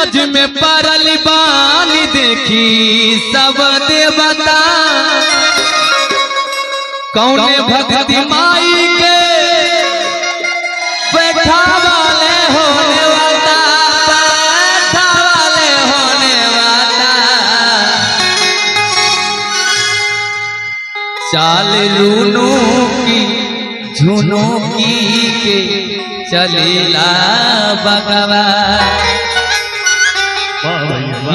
रज में परल बानी देखी सब देवता कौने भक्ति माई के बैठा वाले होने वाला बैठा वाले होने वाला चाल लूनू की झुनू की के चलेला बगवा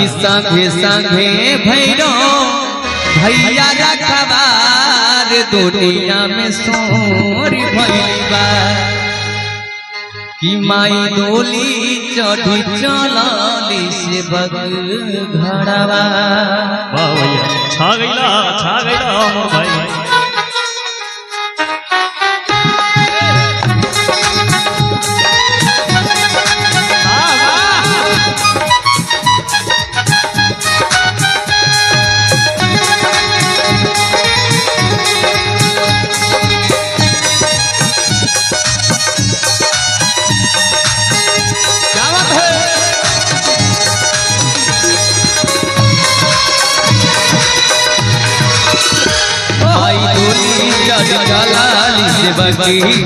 संगे संगे भैरो भैया रखबार दुनिया में सोर भैया कि माई डोली चढ़ी चलली से बग घड़वा छा गईला मोर भाई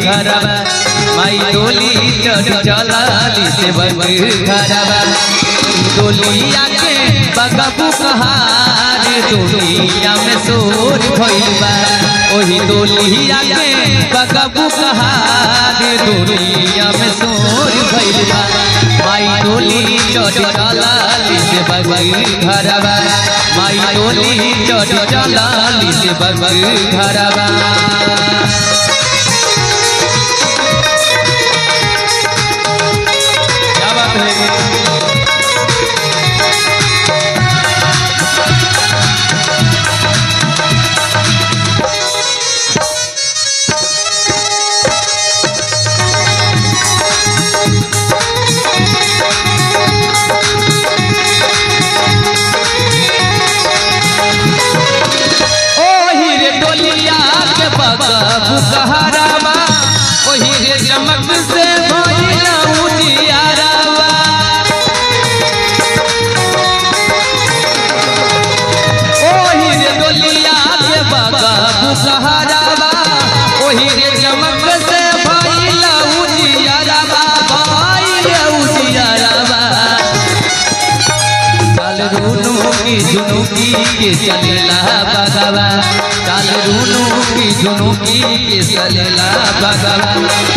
घरवा माई डोली चढ़ चलाली से बग घरवा डोलिया के बगबू कहार दुनिया में सोर भइलबा ओही डोलिया के बगबू कहार दुनिया में सोर भइलबा माई डोली चढ़ चलाली से बग घरवा माई डोली चढ़ चलाली से बग घरवा कहरावा ओही रे चमक से भइला उजियारावा ओही रे डोलिया के बाबा कहरावा ओही रे चमक से भइला उजियारावा भइला उजियारावा काल रूनू की झुनू की के चलेला बगवा काल रूनू की झुनू की के चलेला बगवा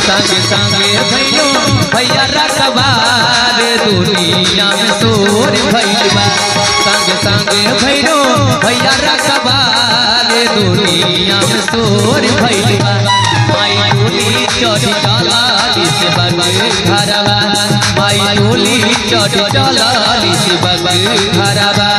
संगे संगे भैलो भैया रखबार दुनिया में सोर भइलबा संगे संगे भैलो भैया रखबार दुनिया में सोर भइलबा माई डोली चढ़ चलाली से बग घरवा माई डोली चढ़ चलाली से बग घरवा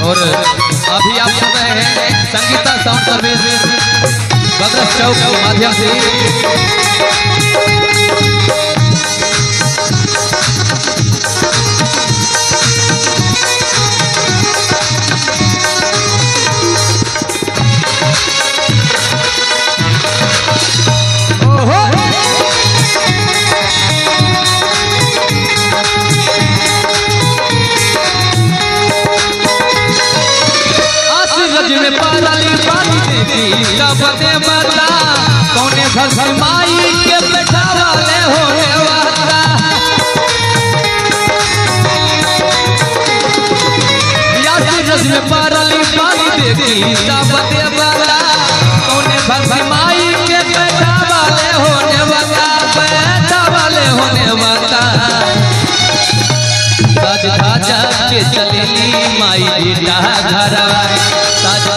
और अभी आप सुन रहे हैं संगीता साउंड सर्विस बगस चौक के माध्यम से में पाराली पानी देखी सब देवता कौने घर से माई के बैठा वाले होने वाला रज में पाराली पानी देखी सब देवता कौने घर से माई के बैठा वाले होने वाला बैठा वाले होने वाला सज धाजा के चलेली माई बेटा घरवा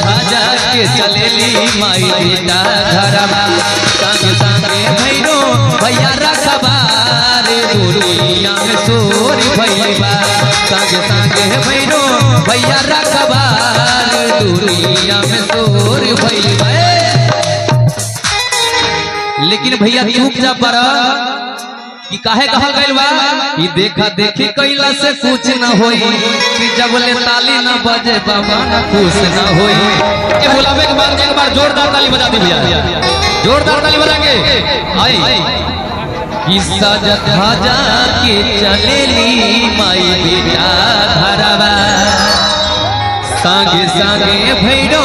भाजा के चलेली माई बेटा घरवा संगे संगे भैरो भैया रखबार दुनिया में सोर भइलबा संगे संगे भैरो भैया रखबार दुनिया में सोर भइलबा लेकिन भैया चुप जा पर कि काहे कहल गइल बा कि देखा देखी कइला से कुछ न होई कि जब ले ताली न बजे बाबा न खुश न होई। ए बुलावे के बाद एक बार जोरदार ताली बजा दी भैया, जोरदार ताली बजा के आई कि सजत भजा के चलेली माई बेटा धरवा संगे संगे भैरो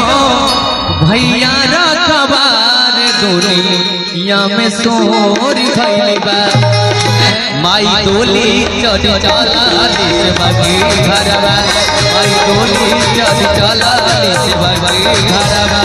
भैया रखबार दुनिया में सोर भइल बा माई डोली चढ़ चला से बगी घरवा माई डोली चढ़ चला से बगी घरवा।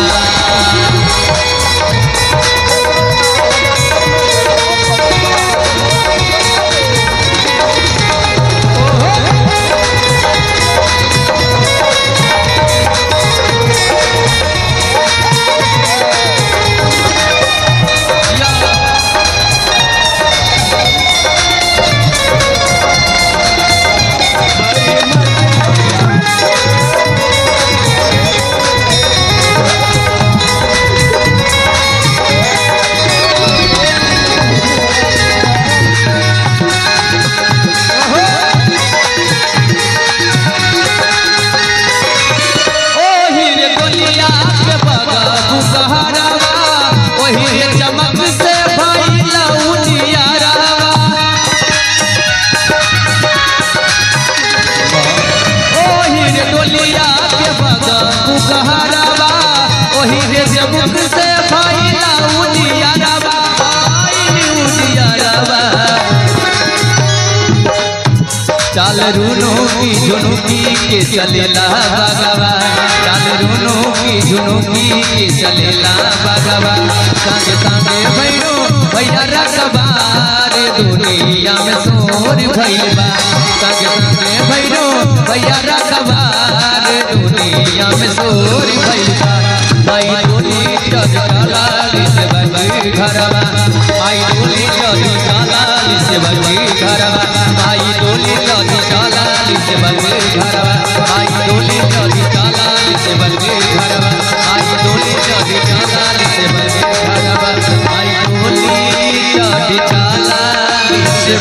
चाल रूनो की झुनुकी के चलेला भगवा चाल रूनो की झुनुकी के चलेला भगवा संगे संगे भैरो भैया रखबार दुनिया में सोर भइल बा संगे संगे भैरो भैया रखबार दुनिया में सोर भइल बा माई डोली चढ़ चला से बगी घरवा माई डोली चढ़ चला से बगी घरवा माई डोली चढ़ चला से बगी घरवा माई डोली चढ़ चला से बगी घरवा माई डोली चढ़ चला से बगी घरवा माई डोली चढ़ चला से